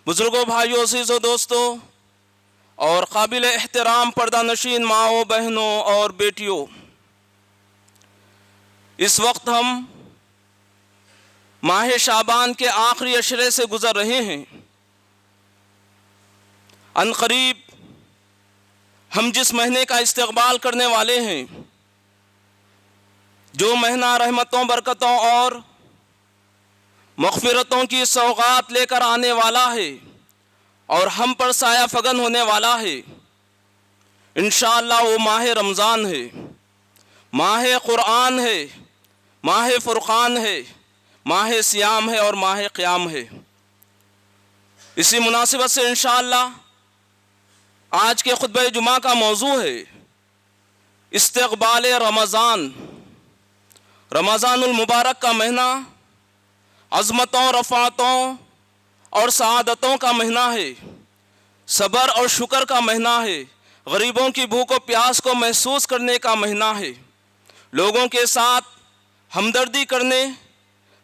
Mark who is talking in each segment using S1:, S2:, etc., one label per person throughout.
S1: بزرگوں، بھائیوں، عزیزوں، دوستوں اور قابل احترام پردہ نشین ماؤں، بہنوں اور بیٹیوں، اس وقت ہم ماہ شعبان کے آخری عشرے سے گزر رہے ہیں۔ ان قریب ہم جس مہینے کا استقبال کرنے والے ہیں، جو مہینہ رحمتوں، برکتوں اور مغفرتوں کی سوغات لے کر آنے والا ہے اور ہم پر سایہ فگن ہونے والا ہے، انشاءاللہ وہ ماہ رمضان ہے، ماہ قرآن ہے، ماہ فرقان ہے، ماہ صیام ہے اور ماہ قیام ہے۔ اسی مناسبت سے انشاءاللہ آج کے خطبہ جمعہ کا موضوع ہے استقبال رمضان۔ رمضان المبارک کا مہینہ عظمتوں، رفعتوں اور سعادتوں کا مہینہ ہے، صبر اور شکر کا مہینہ ہے، غریبوں کی بھوک و پیاس کو محسوس کرنے کا مہینہ ہے، لوگوں کے ساتھ ہمدردی کرنے،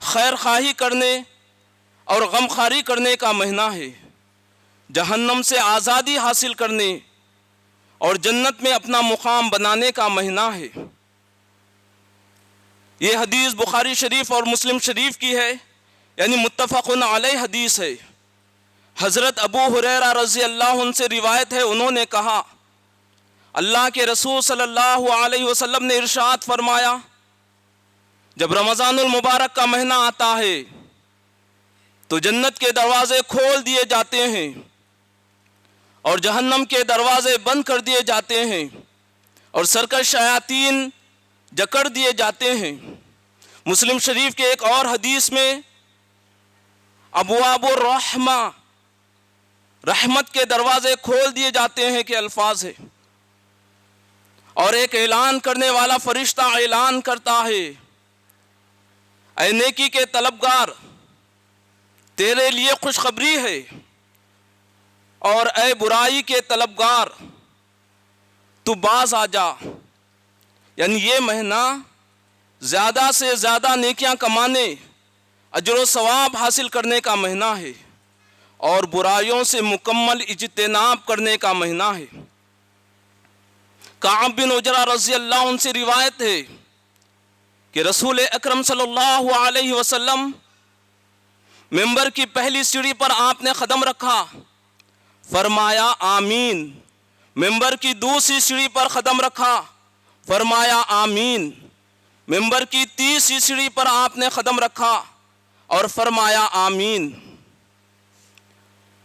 S1: خیر خواہی کرنے اور غمخواری کرنے کا مہینہ ہے، جہنم سے آزادی حاصل کرنے اور جنت میں اپنا مقام بنانے کا مہینہ ہے۔ یہ حدیث بخاری شریف اور مسلم شریف کی ہے، یعنی متفق علیہ حدیث ہے۔ حضرت ابو ہریرہ رضی اللہ عنہ سے روایت ہے، انہوں نے کہا اللہ کے رسول صلی اللہ علیہ وسلم نے ارشاد فرمایا، جب رمضان المبارک کا مہینہ آتا ہے تو جنت کے دروازے کھول دیے جاتے ہیں اور جہنم کے دروازے بند کر دیے جاتے ہیں اور سرکش شیاطین جکڑ دیے جاتے ہیں۔ مسلم شریف کے ایک اور حدیث میں ابواب الرحمہ، رحمت کے دروازے کھول دیے جاتے ہیں کے الفاظ ہے، اور ایک اعلان کرنے والا فرشتہ اعلان کرتا ہے، اے نیکی کے طلبگار، تیرے لیے خوشخبری ہے، اور اے برائی کے طلبگار، تو باز آ جا۔ یعنی یہ مہینہ زیادہ سے زیادہ نیکیاں کمانے، اجر و ثواب حاصل کرنے کا مہینہ ہے اور برائیوں سے مکمل اجتناب کرنے کا مہینہ ہے۔ کعب بن عجرہ رضی اللہ عنہ سے روایت ہے کہ رسول اکرم صلی اللہ علیہ وسلم ممبر کی پہلی سیڑھی پر آپ نے قدم رکھا، فرمایا آمین۔ ممبر کی دوسری سیڑھی پر قدم رکھا، فرمایا آمین۔ ممبر کی تیسری سیڑھی پر آپ نے قدم رکھا اور فرمایا آمین۔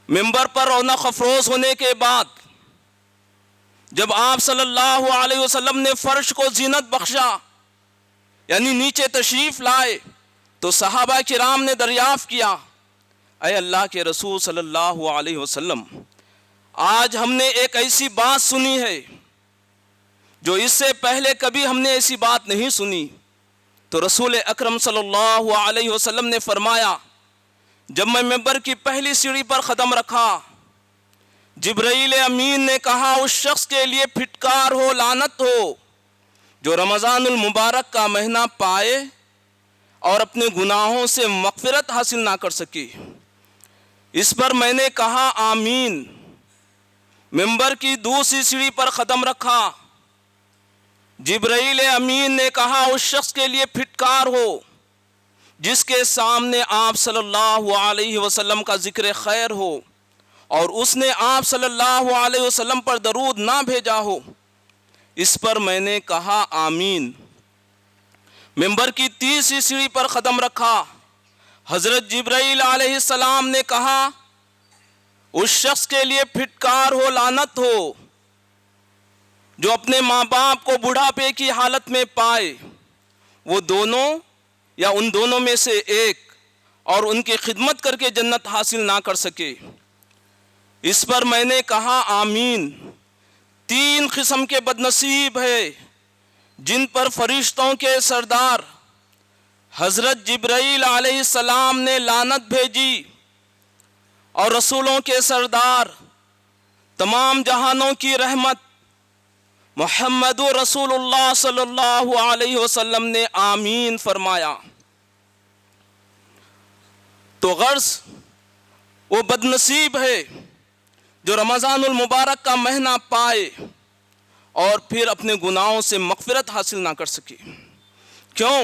S1: ممبر پر رونق افروز ہونے کے بعد جب آپ صلی اللہ علیہ وسلم نے فرش کو زینت بخشا، یعنی نیچے تشریف لائے، تو صحابہ کرام نے دریافت کیا، اے اللہ کے رسول صلی اللہ علیہ وسلم، آج ہم نے ایک ایسی بات سنی ہے جو اس سے پہلے کبھی ہم نے ایسی بات نہیں سنی۔ تو رسول اکرم صلی اللہ علیہ وسلم نے فرمایا، جب میں ممبر کی پہلی سیڑھی پر قدم رکھا، جبرائیل امین نے کہا اس شخص کے لیے پھٹکار ہو، لعنت ہو، جو رمضان المبارک کا مہینہ پائے اور اپنے گناہوں سے مغفرت حاصل نہ کر سکے۔ اس پر میں نے کہا آمین۔ ممبر کی دوسری سیڑھی پر قدم رکھا، جبرائیل امین نے کہا اس شخص کے لیے پھٹکار ہو جس کے سامنے آپ صلی اللہ علیہ وسلم کا ذکر خیر ہو اور اس نے آپ صلی اللہ علیہ وسلم پر درود نہ بھیجا ہو۔ اس پر میں نے کہا آمین۔ ممبر کی تیسری سیڑھی پر قدم رکھا، حضرت جبرائیل علیہ السلام نے کہا اس شخص کے لیے پھٹکار ہو، لعنت ہو، جو اپنے ماں باپ کو بڑھاپے کی حالت میں پائے، وہ دونوں یا ان دونوں میں سے ایک، اور ان کی خدمت کر کے جنت حاصل نہ کر سکے۔ اس پر میں نے کہا آمین۔ تین قسم کے بدنصیب ہے جن پر فرشتوں کے سردار حضرت جبرائیل علیہ السلام نے لعنت بھیجی اور رسولوں کے سردار تمام جہانوں کی رحمت محمد رسول اللہ صلی اللہ علیہ وسلم نے آمین فرمایا۔ تو غرض وہ بدنصیب ہے جو رمضان المبارک کا مہینہ پائے اور پھر اپنے گناہوں سے مغفرت حاصل نہ کر سکے۔ کیوں؟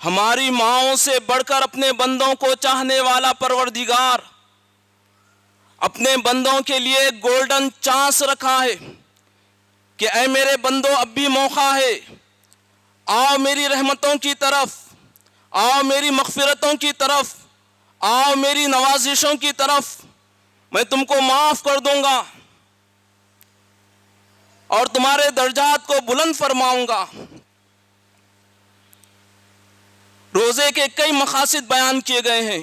S1: ہماری ماؤں سے بڑھ کر اپنے بندوں کو چاہنے والا پروردگار اپنے بندوں کے لیے ایک گولڈن چانس رکھا ہے کہ اے میرے بندو، اب بھی موقع ہے، آؤ میری رحمتوں کی طرف، آؤ میری مغفرتوں کی طرف، آؤ میری نوازشوں کی طرف، میں تم کو معاف کر دوں گا اور تمہارے درجات کو بلند فرماؤں گا۔ روزے کے کئی مقاصد بیان کیے گئے ہیں،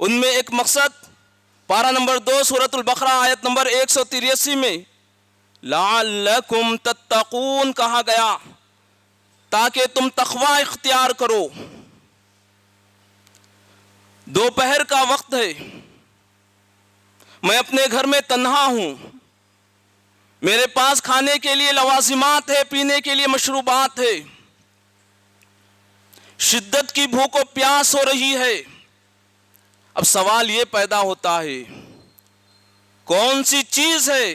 S1: ان میں ایک مقصد پارہ نمبر 2 سورۃ البقرہ آیت نمبر 183 میں لعلکم تتقون کہا گیا، تاکہ تم تقوی اختیار کرو۔ دوپہر کا وقت ہے، میں اپنے گھر میں تنہا ہوں، میرے پاس کھانے کے لیے لوازمات ہے، پینے کے لیے مشروبات ہے، شدت کی بھوک و پیاس ہو رہی ہے۔ اب سوال یہ پیدا ہوتا ہے، کون سی چیز ہے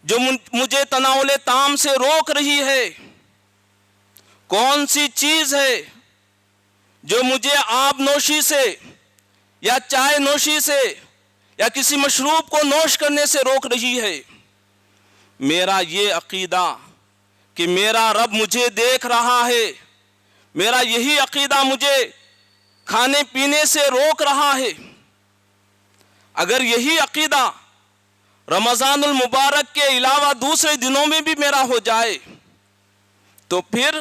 S1: جو مجھے تناول طعام سے روک رہی ہے؟ کون سی چیز ہے جو مجھے آب نوشی سے یا چائے نوشی سے یا کسی مشروب کو نوش کرنے سے روک رہی ہے؟ میرا یہ عقیدہ کہ میرا رب مجھے دیکھ رہا ہے، میرا یہی عقیدہ مجھے کھانے پینے سے روک رہا ہے۔ اگر یہی عقیدہ رمضان المبارک کے علاوہ دوسرے دنوں میں بھی میرا ہو جائے تو پھر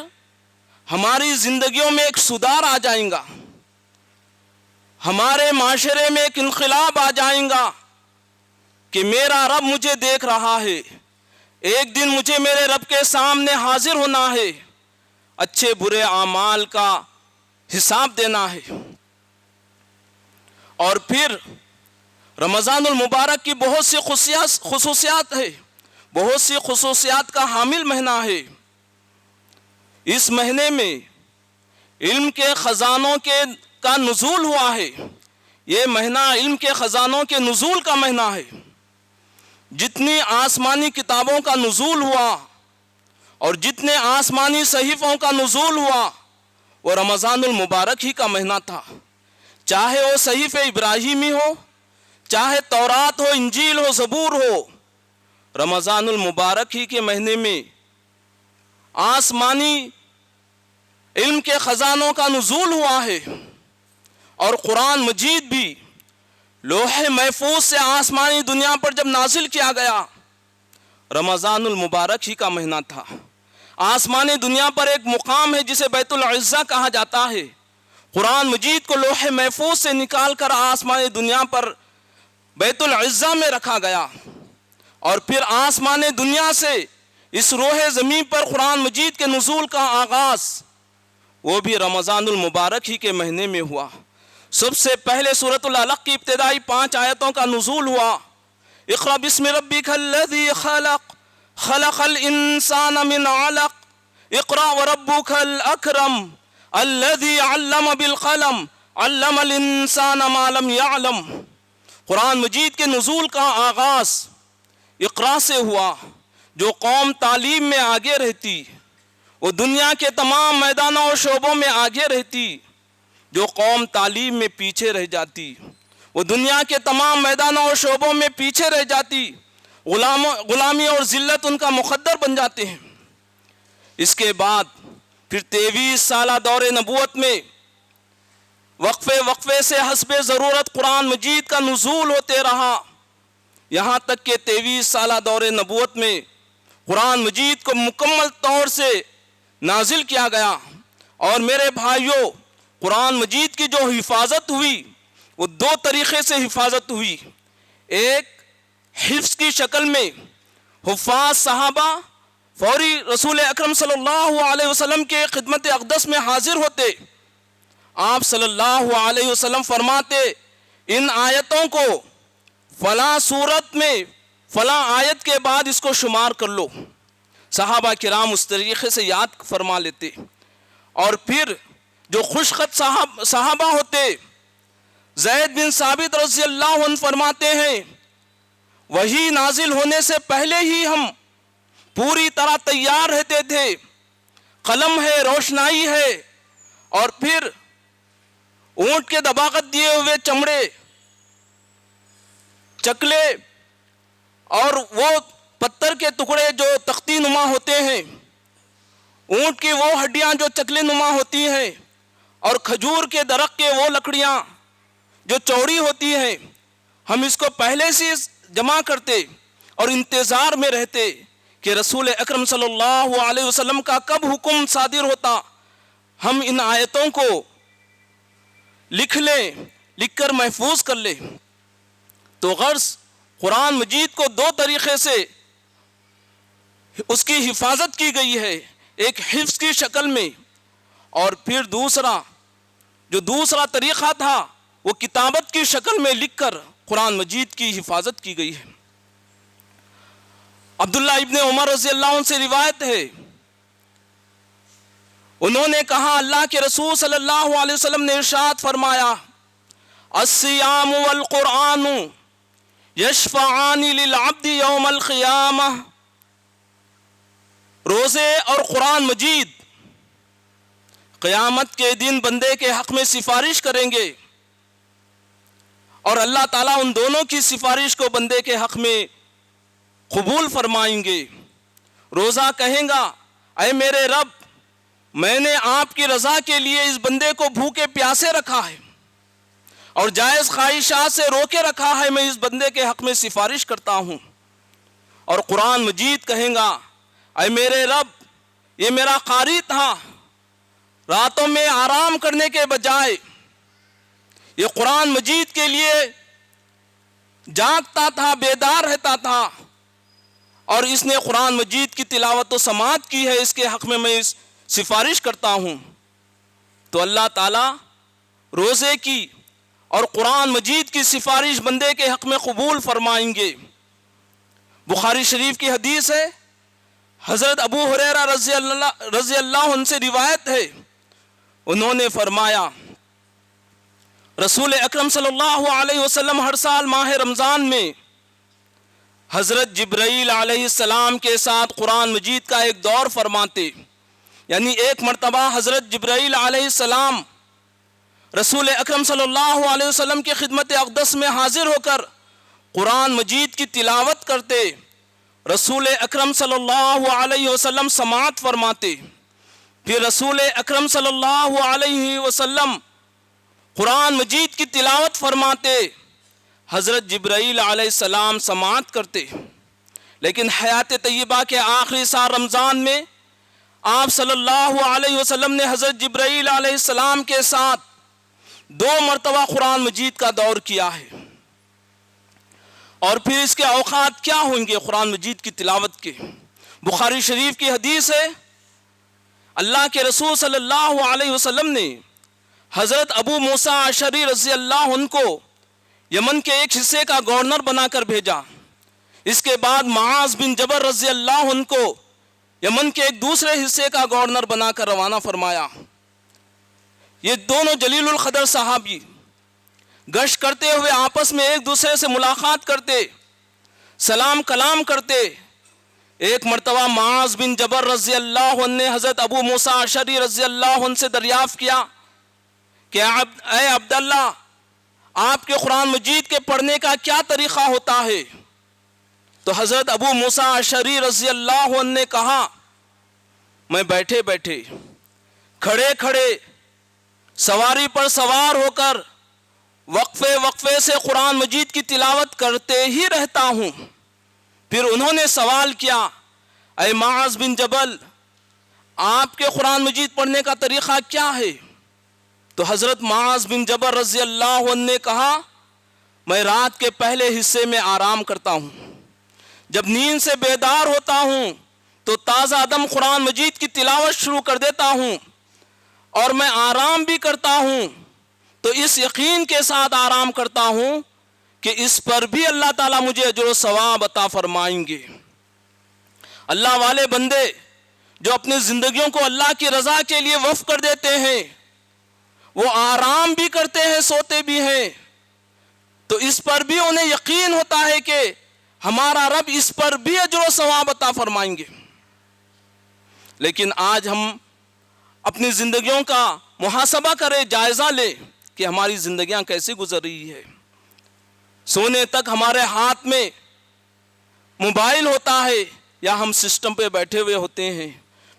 S1: ہماری زندگیوں میں ایک سدھار آ جائیں گا، ہمارے معاشرے میں ایک انقلاب آ جائیں گا کہ میرا رب مجھے دیکھ رہا ہے، ایک دن مجھے میرے رب کے سامنے حاضر ہونا ہے، اچھے برے اعمال کا حساب دینا ہے۔ اور پھر رمضان المبارک کی بہت سی خصوصیات ہے، بہت سی خصوصیات کا حامل مہینہ ہے۔ اس مہینے میں علم کے خزانوں کا نزول ہوا ہے، یہ مہینہ علم کے خزانوں کے نزول کا مہینہ ہے۔ جتنی آسمانی کتابوں کا نزول ہوا اور جتنے آسمانی صحیفوں کا نزول ہوا وہ رمضان المبارک ہی کا مہینہ تھا، چاہے وہ صحیف ابراہیمی ہو، چاہے تورات ہو، انجیل ہو، زبور ہو، رمضان المبارک ہی کے مہینے میں آسمانی علم کے خزانوں کا نزول ہوا ہے۔ اور قرآن مجید بھی لوح محفوظ سے آسمانی دنیا پر جب نازل کیا گیا رمضان المبارک ہی کا مہینہ تھا۔ آسمانی دنیا پر ایک مقام ہے جسے بیت العزہ کہا جاتا ہے، قرآن مجید کو لوح محفوظ سے نکال کر آسمانی دنیا پر بیت العزہ میں رکھا گیا، اور پھر آسمانی دنیا سے اس روح زمین پر قرآن مجید کے نزول کا آغاز وہ بھی رمضان المبارک ہی کے مہینے میں ہوا۔ سب سے پہلے سورۃ العلق کی ابتدائی 5 آیتوں کا نزول ہوا، اقرأ بسم ربک الذی خلق خلق الانسان من علق اقرأ وربک الاکرم الذی علم بالقلم علم الانسان ما لم يعلم۔ قرآن مجید کے نزول کا آغاز اقرا سے ہوا۔ جو قوم تعلیم میں آگے رہتی وہ دنیا کے تمام میدانوں اور شعبوں میں آگے رہتی، جو قوم تعلیم میں پیچھے رہ جاتی وہ دنیا کے تمام میدانوں اور شعبوں میں پیچھے رہ جاتی، غلامی اور ذلت ان کا مقدر بن جاتے ہیں۔ اس کے بعد پھر 23 سالہ دور نبوت میں وقفے سے حسب ضرورت قرآن مجید کا نزول ہوتے رہا، یہاں تک کہ 23 سالہ دور نبوت میں قرآن مجید کو مکمل طور سے نازل کیا گیا۔ اور میرے بھائیوں، قرآن مجید کی جو حفاظت ہوئی وہ 2 طریقے سے حفاظت ہوئی۔ ایک حفظ کی شکل میں حفاظ صحابہ فوری رسول اکرم صلی اللہ علیہ وسلم کے خدمت اقدس میں حاضر ہوتے، آپ صلی اللہ علیہ وسلم فرماتے ان آیتوں کو فلاں صورت میں فلاں آیت کے بعد اس کو شمار کر لو، صحابہ کرام اس طریقے سے یاد فرما لیتے۔ اور پھر جو خوشخط صحابہ ہوتے، زید بن ثابت رضی اللہ عنہ فرماتے ہیں وحی نازل ہونے سے پہلے ہی ہم پوری طرح تیار رہتے تھے، قلم ہے، روشنائی ہے، اور پھر اونٹ کے دباغت دیے ہوئے چمڑے، چکلے اور وہ پتھر کے ٹکڑے جو تختی نما ہوتے ہیں، اونٹ کی وہ ہڈیاں جو چکلے نما ہوتی ہیں، اور کھجور کے درخت کے وہ لکڑیاں جو چوڑی ہوتی ہیں، ہم اس کو پہلے سے جمع کرتے اور انتظار میں رہتے کہ رسول اکرم صلی اللہ علیہ وسلم کا کب حکم صادر ہوتا، ہم ان آیتوں کو لکھ لیں، لکھ کر محفوظ کر لیں۔ تو غرض قرآن مجید کو دو طریقے سے اس کی حفاظت کی گئی ہے، ایک حفظ کی شکل میں، اور پھر دوسرا طریقہ تھا وہ کتابت کی شکل میں لکھ کر قرآن مجید کی حفاظت کی گئی ہے۔ عبداللہ ابن عمر رضی اللہ عنہ سے روایت ہے، انہوں نے کہا اللہ کے رسول صلی اللہ علیہ وسلم نے ارشاد فرمایا الصیام والقرآن یشفعان للعبد یوم القیامہ، روزے اور قرآن مجید قیامت کے دن بندے کے حق میں سفارش کریں گے، اور اللہ تعالیٰ ان دونوں کی سفارش کو بندے کے حق میں قبول فرمائیں گے۔ روزہ کہیں گا اے میرے رب، میں نے آپ کی رضا کے لیے اس بندے کو بھوکے پیاسے رکھا ہے اور جائز خواہشات سے روکے رکھا ہے، میں اس بندے کے حق میں سفارش کرتا ہوں۔ اور قرآن مجید کہیں گا اے میرے رب، یہ میرا قاری تھا، راتوں میں آرام کرنے کے بجائے یہ قرآن مجید کے لیے جاگتا تھا، بیدار رہتا تھا، اور اس نے قرآن مجید کی تلاوت و سماعت کی ہے، اس کے حق میں سفارش کرتا ہوں۔ تو اللہ تعالیٰ روزے کی اور قرآن مجید کی سفارش بندے کے حق میں قبول فرمائیں گے۔ بخاری شریف کی حدیث ہے، حضرت ابو ہریرہ رضی اللہ عنہ سے روایت ہے، انہوں نے فرمایا رسول اکرم صلی اللہ علیہ وسلم ہر سال ماہ رمضان میں حضرت جبرائیل علیہ السلام کے ساتھ قرآن مجید کا ایک دور فرماتے، یعنی ایک مرتبہ حضرت جبرائیل علیہ السلام رسول اکرم صلی اللہ علیہ وسلم کی خدمت اقدس میں حاضر ہو کر قرآن مجید کی تلاوت کرتے، رسول اکرم صلی اللہ علیہ وسلم سماعت فرماتے، پھر رسول اکرم صلی اللہ علیہ وسلم قرآن مجید کی تلاوت فرماتے، حضرت جبرائیل علیہ السلام سماعت کرتے۔ لیکن حیات طیبہ کے آخری سال رمضان میں آپ صلی اللہ علیہ وسلم نے حضرت جبرائیل علیہ السلام کے ساتھ 2 مرتبہ قرآن مجید کا دور کیا ہے، اور پھر اس کے اوقات کیا ہوں گے قرآن مجید کی تلاوت کے؟ بخاری شریف کی حدیث ہے، اللہ کے رسول صلی اللہ علیہ وسلم نے حضرت ابو موسیٰ اشعری رضی اللہ عنہ کو یمن کے ایک حصے کا گورنر بنا کر بھیجا۔ اس کے بعد معاذ بن جبل رضی اللہ عنہ کو یمن کے ایک دوسرے حصے کا گورنر بنا کر روانہ فرمایا۔ یہ دونوں جلیل القدر صحابی گشت کرتے ہوئے آپس میں ایک دوسرے سے ملاقات کرتے، سلام کلام کرتے۔ ایک مرتبہ معاذ بن جبل رضی اللہ عنہ نے حضرت ابو موسیٰ اشعری رضی اللہ عنہ سے دریافت کیا کہ اے عبداللہ، آپ کے قرآن مجید کے پڑھنے کا کیا طریقہ ہوتا ہے؟ تو حضرت ابو موسیٰ اشعری رضی اللہ عنہ نے کہا میں بیٹھے بیٹھے، کھڑے کھڑے، سواری پر سوار ہو کر وقفے وقفے سے قرآن مجید کی تلاوت کرتے ہی رہتا ہوں۔ پھر انہوں نے سوال کیا اے معاذ بن جبل، آپ کے قرآن مجید پڑھنے کا طریقہ کیا ہے؟ تو حضرت معاذ بن جبل رضی اللہ عنہ نے کہا میں رات کے پہلے حصے میں آرام کرتا ہوں، جب نیند سے بیدار ہوتا ہوں تو تازہ دم قرآن مجید کی تلاوت شروع کر دیتا ہوں، اور میں آرام بھی کرتا ہوں تو اس یقین کے ساتھ آرام کرتا ہوں کہ اس پر بھی اللہ تعالیٰ مجھے اجر و ثواب عطا فرمائیں گے۔ اللہ والے بندے جو اپنی زندگیوں کو اللہ کی رضا کے لیے وقف کر دیتے ہیں، وہ آرام بھی کرتے ہیں، سوتے بھی ہیں، تو اس پر بھی انہیں یقین ہوتا ہے کہ ہمارا رب اس پر بھی اجر و ثواب عطا فرمائیں گے۔ لیکن آج ہم اپنی زندگیوں کا محاسبہ کریں، جائزہ لیں کہ ہماری زندگیاں کیسے گزر رہی ہے۔ سونے تک ہمارے ہاتھ میں موبائل ہوتا ہے یا ہم سسٹم پہ بیٹھے ہوئے ہوتے ہیں،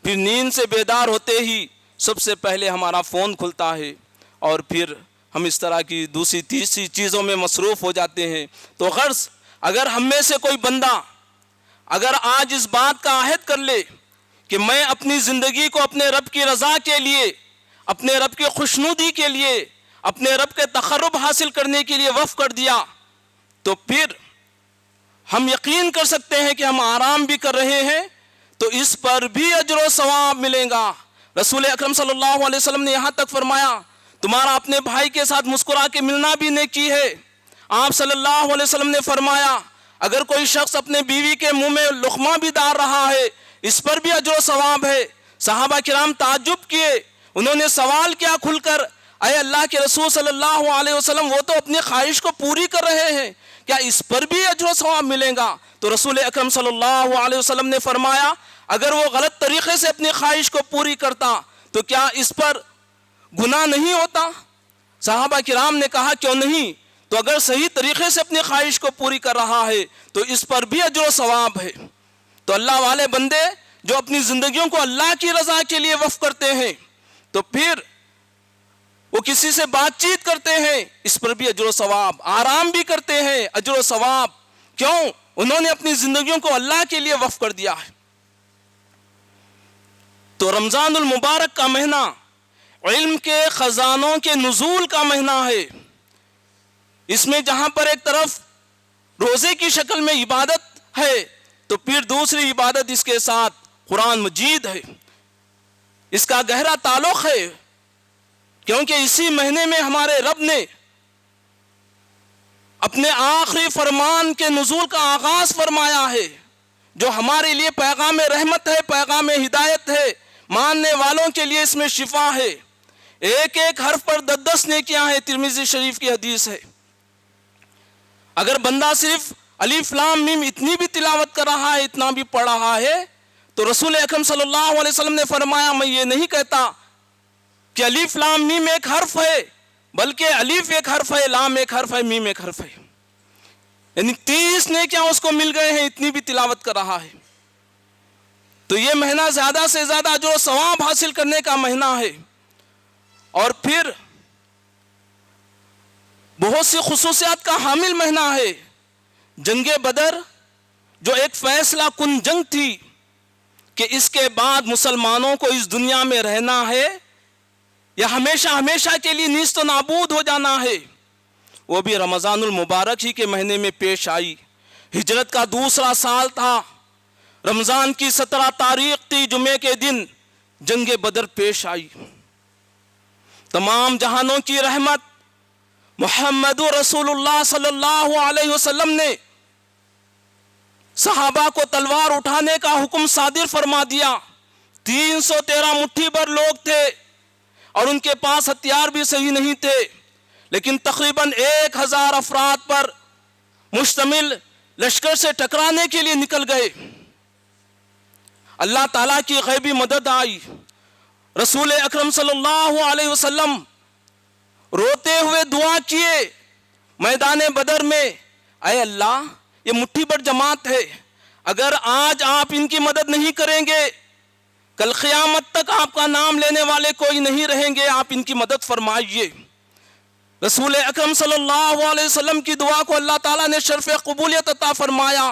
S1: پھر نیند سے بیدار ہوتے ہی سب سے پہلے ہمارا فون کھلتا ہے اور پھر ہم اس طرح کی دوسری تیسری چیزوں میں مصروف ہو جاتے ہیں۔ تو غرض اگر ہم میں سے کوئی بندہ اگر آج اس بات کا عہد کر لے کہ میں اپنی زندگی کو اپنے رب کی رضا کے لیے، اپنے رب کی خوشنودی کے لیے، اپنے رب کے تقرب حاصل کرنے کے لیے وقف کر دیا، تو پھر ہم یقین کر سکتے ہیں کہ ہم آرام بھی کر رہے ہیں تو اس پر بھی اجر و ثواب ملے گا۔ رسول اکرم صلی اللہ علیہ وسلم نے یہاں تک فرمایا تمہارا اپنے بھائی کے ساتھ مسکرا کے ملنا بھی نیکی ہے۔ آپ صلی اللہ علیہ وسلم نے فرمایا اگر کوئی شخص اپنے بیوی کے منہ میں لقمہ بھی ڈال رہا ہے اس پر بھی اجر و ثواب ہے۔ صحابہ کرام تعجب کیے، انہوں نے سوال کیا کھل کر، اے اللہ کے رسول صلی اللہ علیہ وسلم وہ تو اپنی خواہش کو پوری کر رہے ہیں، کیا اس پر بھی اجر و ثواب ملے گا؟ تو رسول اکرم صلی اللہ علیہ وسلم نے فرمایا اگر وہ غلط طریقے سے اپنی خواہش کو پوری کرتا تو کیا اس پر گناہ نہیں ہوتا؟ صحابہ کرام نے کہا کیوں نہیں، تو اگر صحیح طریقے سے اپنی خواہش کو پوری کر رہا ہے تو اس پر بھی اجر و ثواب ہے۔ تو اللہ والے بندے جو اپنی زندگیوں کو اللہ کی رضا کے لیے وقف کرتے ہیں تو پھر وہ کسی سے بات چیت کرتے ہیں اس پر بھی اجر و ثواب، آرام بھی کرتے ہیں اجر و ثواب، کیوں؟ انہوں نے اپنی زندگیوں کو اللہ کے لیے وقف کر دیا ہے۔ تو رمضان المبارک کا مہینہ علم کے خزانوں کے نزول کا مہینہ ہے۔ اس میں جہاں پر ایک طرف روزے کی شکل میں عبادت ہے تو پھر دوسری عبادت اس کے ساتھ قرآن مجید ہے۔ اس کا گہرا تعلق ہے کیونکہ اسی مہینے میں ہمارے رب نے اپنے آخری فرمان کے نزول کا آغاز فرمایا ہے جو ہمارے لیے پیغام رحمت ہے، پیغام ہدایت ہے، ماننے والوں کے لیے اس میں شفا ہے۔ ایک ایک حرف پر 10 نیکیاں ہیں، ترمذی شریف کی حدیث ہے۔ اگر بندہ صرف الف لام میم اتنی بھی تلاوت کر رہا ہے، اتنا بھی پڑھ رہا ہے تو رسول اکرم صلی اللہ علیہ وسلم نے فرمایا میں یہ نہیں کہتا کہ الف لام میم ایک حرف ہے، بلکہ الف ایک حرف ہے، لام ایک حرف ہے، میم ایک حرف ہے، یعنی 30 نیکیاں اس کو مل گئے ہیں، اتنی بھی تلاوت کر رہا ہے۔ تو یہ مہینہ زیادہ سے زیادہ جو ثواب حاصل کرنے کا مہینہ ہے، اور پھر بہت سی خصوصیات کا حامل مہینہ ہے۔ جنگ بدر جو ایک فیصلہ کن جنگ تھی کہ اس کے بعد مسلمانوں کو اس دنیا میں رہنا ہے یا ہمیشہ ہمیشہ کے لیے نیست و نابود ہو جانا ہے، وہ بھی رمضان المبارک ہی کے مہینے میں پیش آئی۔ ہجرت کا دوسرا سال تھا، رمضان کی 17 تاریخ تھی، جمعے کے دن جنگ بدر پیش آئی۔ تمام جہانوں کی رحمت محمد رسول اللہ صلی اللہ علیہ وسلم نے صحابہ کو تلوار اٹھانے کا حکم صادر فرما دیا۔ 313 مٹھی بھر لوگ تھے اور ان کے پاس ہتھیار بھی صحیح نہیں تھے، لیکن تقریباً 1000 افراد پر مشتمل لشکر سے ٹکرانے کے لیے نکل گئے۔ اللہ تعالیٰ کی غیبی مدد آئی۔ رسول اکرم صلی اللہ علیہ وسلم روتے ہوئے دعا کیے میدان بدر میں، اے اللہ یہ مٹھی بھر جماعت ہے، اگر آج آپ ان کی مدد نہیں کریں گے کل قیامت تک آپ کا نام لینے والے کوئی نہیں رہیں گے، آپ ان کی مدد فرمائیے۔ رسول اکرم صلی اللہ علیہ وسلم کی دعا کو اللہ تعالیٰ نے شرف قبولیت عطا فرمایا۔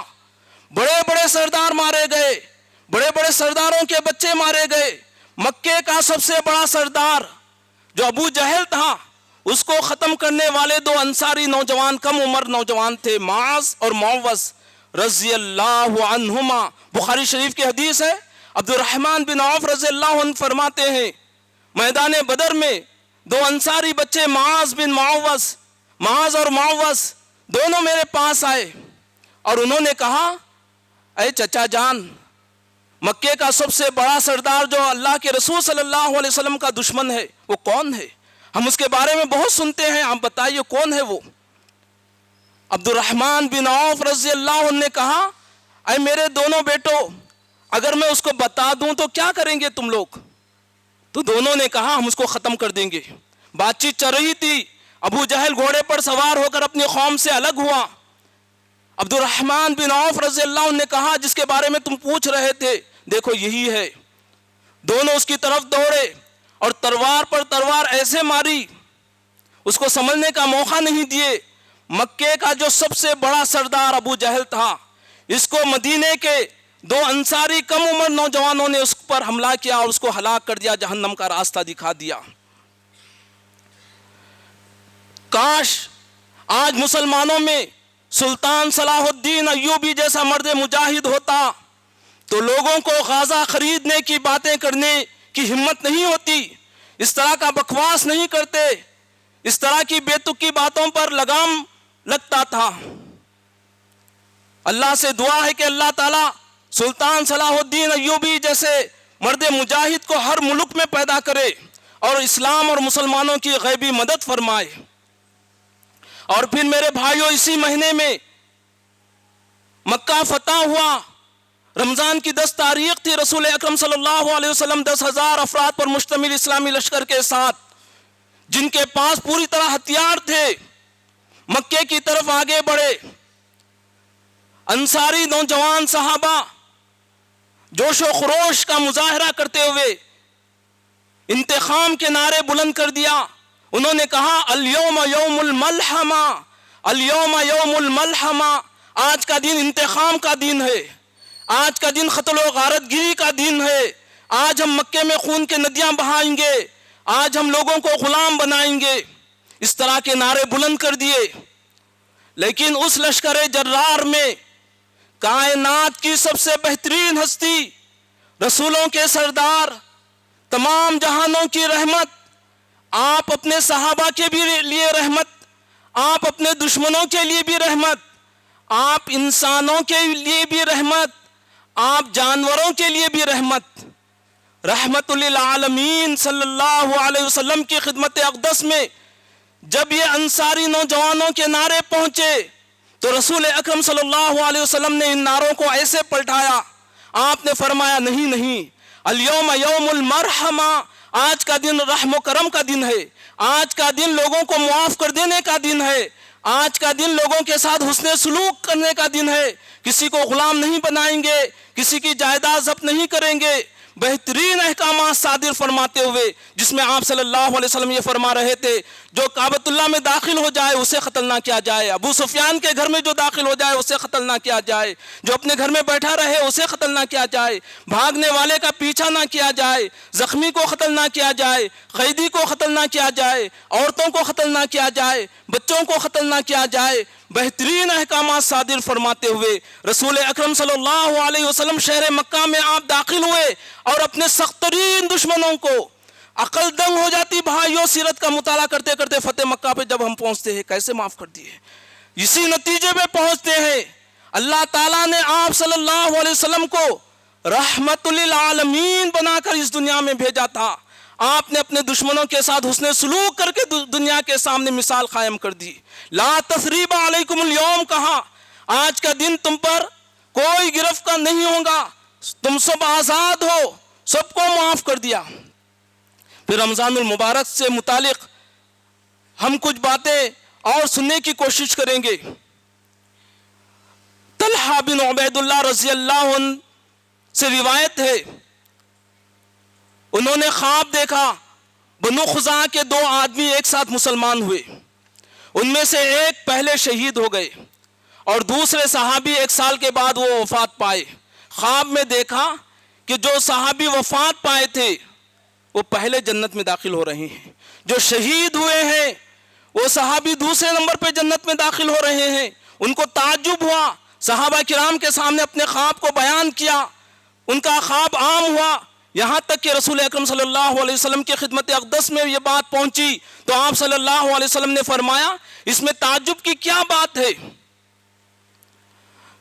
S1: بڑے بڑے سردار مارے گئے، بڑے بڑے سرداروں کے بچے مارے گئے۔ مکے کا سب سے بڑا سردار جو ابو جہل تھا، اس کو ختم کرنے والے 2 انصاری نوجوان، کم عمر نوجوان تھے، معاذ اور معوذ رضی اللہ عنہما۔ بخاری شریف کی حدیث ہے، عبد الرحمن بن عوف رضی اللہ عنہ فرماتے ہیں میدان بدر میں 2 انصاری بچے معاذ اور معوذ دونوں میرے پاس آئے اور انہوں نے کہا اے چچا جان، مکے کا سب سے بڑا سردار جو اللہ کے رسول صلی اللہ علیہ وسلم کا دشمن ہے وہ کون ہے؟ ہم اس کے بارے میں بہت سنتے ہیں، آپ بتائیے کون ہے وہ؟ عبد الرحمن بن عوف رضی اللہ عنہ نے کہا اے میرے دونوں بیٹوں اگر میں اس کو بتا دوں تو کیا کریں گے تم لوگ؟ تو دونوں نے کہا ہم اس کو ختم کر دیں گے۔ بات چیت چل رہی تھی، ابو جہل گھوڑے پر سوار ہو کر اپنی قوم سے الگ ہوا۔ عبد الرحمن بن عوف رضی اللہ عنہ نے کہا جس کے بارے میں تم پوچھ رہے تھے دیکھو یہی ہے۔ دونوں اس کی طرف دوڑے اور تلوار پر تلوار ایسے ماری، اس کو سمجھنے کا موقع نہیں دیے۔ مکے کا جو سب سے بڑا سردار ابو جہل تھا، اس کو مدینے کے 2 انصاری کم عمر نوجوانوں نے اس پر حملہ کیا اور اس کو ہلاک کر دیا، جہنم کا راستہ دکھا دیا۔ کاش آج مسلمانوں میں سلطان صلاح الدین ایوبی جیسا مرد مجاہد ہوتا تو لوگوں کو غازہ خریدنے کی باتیں کرنے کی ہمت نہیں ہوتی، اس طرح کا بکواس نہیں کرتے، اس طرح کی بے تکی باتوں پر لگام لگتا تھا۔ اللہ سے دعا ہے کہ اللہ تعالیٰ سلطان صلاح الدین ایوبی جیسے مرد مجاہد کو ہر ملک میں پیدا کرے اور اسلام اور مسلمانوں کی غیبی مدد فرمائے۔ اور پھر میرے بھائیوں اسی مہینے میں مکہ فتح ہوا، رمضان کی 10 تاریخ تھی، رسول اکرم صلی اللہ علیہ وسلم 10,000 افراد پر مشتمل اسلامی لشکر کے ساتھ جن کے پاس پوری طرح ہتھیار تھے مکے کی طرف آگے بڑھے۔ انصاری نوجوان صحابہ جوش و خروش کا مظاہرہ کرتے ہوئے انتقام کے نعرے بلند کر دیا۔ انہوں نے کہا الیوم یوم الملحمہ، الیوم یوم الملحمہ، آج کا دن انتقام کا دن ہے، آج کا دن قتل و غارت گیری کا دن ہے، آج ہم مکے میں خون کے ندیاں بہائیں گے، آج ہم لوگوں کو غلام بنائیں گے۔ اس طرح کے نعرے بلند کر دیے۔ لیکن اس لشکر جرار میں کائنات کی سب سے بہترین ہستی، رسولوں کے سردار، تمام جہانوں کی رحمت، آپ اپنے صحابہ کے بھی لیے رحمت، آپ اپنے دشمنوں کے لیے بھی رحمت، آپ انسانوں کے لیے بھی رحمت، آپ جانوروں کے لیے بھی رحمت، رحمت للعالمین صلی اللہ علیہ وسلم کی خدمت اقدس میں جب یہ انصاری نوجوانوں کے نعرے پہنچے تو رسول اکرم صلی اللہ علیہ وسلم نے ان نعروں کو ایسے پلٹایا۔ آپ نے فرمایا نہیں، الیوم یوم المرحمہ، آج کا دن رحم و کرم کا دن ہے، آج کا دن لوگوں کو معاف کر دینے کا دن ہے، آج کا دن لوگوں کے ساتھ حسن سلوک کرنے کا دن ہے، کسی کو غلام نہیں بنائیں گے، کسی کی جائیداد ضبط نہیں کریں گے۔ بہترین احکامات صادر فرماتے ہوئے جس میں آپ صلی اللہ علیہ وسلم یہ فرما رہے تھے جو کعبۃ اللہ میں داخل ہو جائے اسے قتل نہ کیا جائے، ابو سفیان کے گھر میں جو داخل ہو جائے اسے قتل نہ کیا جائے، جو اپنے گھر میں بیٹھا رہے اسے قتل نہ کیا جائے، بھاگنے والے کا پیچھا نہ کیا جائے، زخمی کو قتل نہ کیا جائے، قیدی کو قتل نہ کیا جائے، عورتوں کو قتل نہ کیا جائے، بچوں کو قتل نہ کیا جائے۔ بہترین احکامات صادر فرماتے ہوئے رسول اکرم صلی اللہ علیہ وسلم شہر مکہ میں آپ داخل ہوئے اور اپنے سخت ترین دشمنوں کو عقل دنگ ہو جاتی بھائیوں، سیرت کا مطالعہ کرتے کرتے فتح مکہ پہ جب ہم پہنچتے ہیں کیسے معاف کر دیے، اسی نتیجے پہ پہنچتے ہیں۔ اللہ تعالیٰ نے آپ صلی اللہ علیہ وسلم کو رحمت للعالمین بنا کر اس دنیا میں بھیجا تھا، آپ نے اپنے دشمنوں کے ساتھ حسن سلوک کر کے دنیا کے سامنے مثال قائم کر دی۔ لا تثریب علیکم اليوم کہا، آج کا دن تم پر کوئی گرفت کا نہیں ہوگا، تم سب آزاد ہو، سب کو معاف کر دیا۔ پھر رمضان المبارک سے متعلق ہم کچھ باتیں اور سننے کی کوشش کریں گے۔ طلحہ بن عبید اللہ رضی اللہ عنہ سے روایت ہے، انہوں نے خواب دیکھا، بنو خزاعہ کے 2 آدمی ایک ساتھ مسلمان ہوئے، ان میں سے ایک پہلے شہید ہو گئے اور دوسرے صحابی 1 سال کے بعد وہ وفات پائے۔ خواب میں دیکھا کہ جو صحابی وفات پائے تھے وہ پہلے جنت میں داخل ہو رہے ہیں، جو شہید ہوئے ہیں وہ صحابی دوسرے نمبر پہ جنت میں داخل ہو رہے ہیں۔ ان کو تعجب ہوا، صحابہ کرام کے سامنے اپنے خواب کو بیان کیا، ان کا خواب عام ہوا، یہاں تک کہ رسول اکرم صلی اللہ علیہ وسلم کی خدمت اقدس میں یہ بات پہنچی تو آپ صلی اللہ علیہ وسلم نے فرمایا اس میں تعجب کی کیا بات ہے،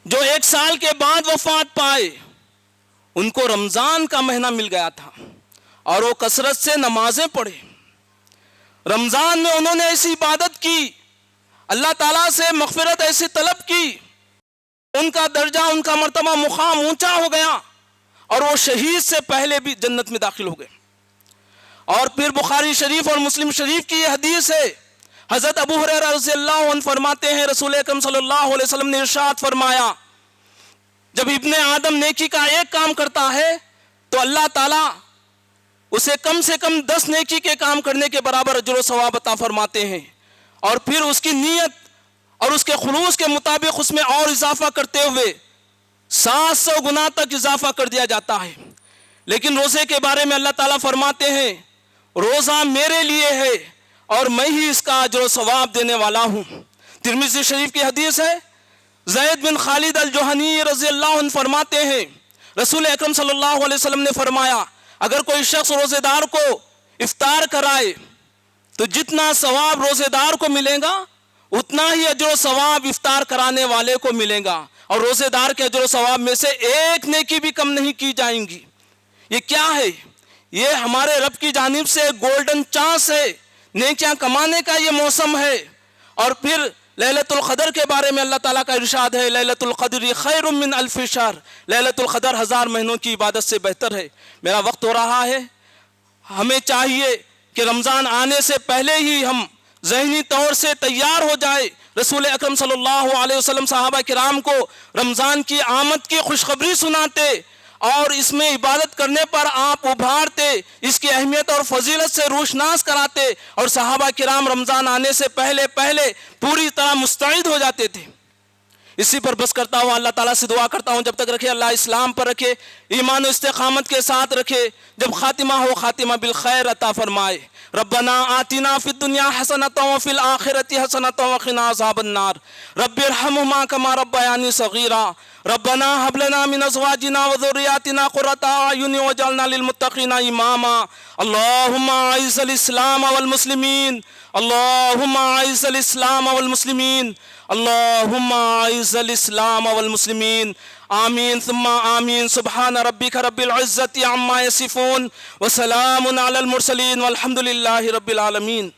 S1: جو 1 سال کے بعد وفات پائے ان کو رمضان کا مہینہ مل گیا تھا اور وہ کثرت سے نمازیں پڑھے، رمضان میں انہوں نے ایسی عبادت کی، اللہ تعالیٰ سے مغفرت ایسی طلب کی، ان کا درجہ، ان کا مرتبہ مقام اونچا ہو گیا اور وہ شہید سے پہلے بھی جنت میں داخل ہو گئے۔ اور پھر بخاری شریف اور مسلم شریف کی یہ حدیث ہے، حضرت ابو ہریرہ رضی اللہ عنہ فرماتے ہیں رسول اکرم صلی اللہ علیہ وسلم نے ارشاد فرمایا، جب ابن آدم نیکی کا ایک کام کرتا ہے تو اللہ تعالیٰ اسے کم سے کم 10 نیکی کے کام کرنے کے برابر اجر و ثواب عطا فرماتے ہیں، اور پھر اس کی نیت اور اس کے خلوص کے مطابق اس میں اور اضافہ کرتے ہوئے 700 گنا تک اضافہ کر دیا جاتا ہے۔ لیکن روزے کے بارے میں اللہ تعالیٰ فرماتے ہیں روزہ میرے لیے ہے اور میں ہی اس کا اجر و ثواب دینے والا ہوں۔ ترمذی شریف کی حدیث ہے، زید بن خالد الجہنی رضی اللہ عنہ فرماتے ہیں رسول اکرم صلی اللہ علیہ وسلم نے فرمایا، اگر کوئی شخص روزے دار کو افطار کرائے تو جتنا ثواب روزے دار کو ملے گا اتنا ہی اجر و ثواب افطار کرانے والے کو ملے گا، اور روزے دار کے اجر و ثواب میں سے ایک نیکی بھی کم نہیں کی جائیں گی۔ یہ کیا ہے؟ یہ ہمارے رب کی جانب سے گولڈن چانس ہے، نیکیاں کمانے کا یہ موسم ہے۔ اور پھر لیلۃ القدر کے بارے میں اللہ تعالیٰ کا ارشاد ہے، لیلۃ القدر خیر من الف شہر، لیلۃ القدر 1000 مہینوں کی عبادت سے بہتر ہے۔ میرا وقت ہو رہا ہے، ہمیں چاہیے کہ رمضان آنے سے پہلے ہی ہم ذہنی طور سے تیار ہو جائے۔ رسول اکرم صلی اللہ علیہ وسلم صحابہ کرام کو رمضان کی آمد کی خوشخبری سناتے اور اس میں عبادت کرنے پر آپ ابھارتے، اس کی اہمیت اور فضیلت سے روشناس کراتے، اور صحابہ کرام رمضان آنے سے پہلے پوری طرح مستعد ہو جاتے تھے۔ اسی پر بس کرتا ہوں، اللہ تعالیٰ سے دعا کرتا ہوں جب تک رکھے اللہ اسلام پر رکھے، ایمان و استقامت کے ساتھ رکھے، جب خاتمہ ہو خاتمہ بالخیر عطا فرمائے۔ ربنا آتنا فی الدنیا حسنۃ وفی الآخرۃ حسنۃ وقنا عذاب النار، رب ارحمہما کما ربیانی صغیرا، ربنا هب لنا من ازواجنا وذرياتنا قرة اعین واجعلنا للمتقین اماما۔ اللهم اعز الاسلام والمسلمین، اللهم اعز الاسلام والمسلمین، اللهم اعز الاسلام والمسلمین، آمین ثم آمین۔ سبحان ربک رب العزة عما یصفون وسلام علی المرسلین والحمد للہ رب العالمین۔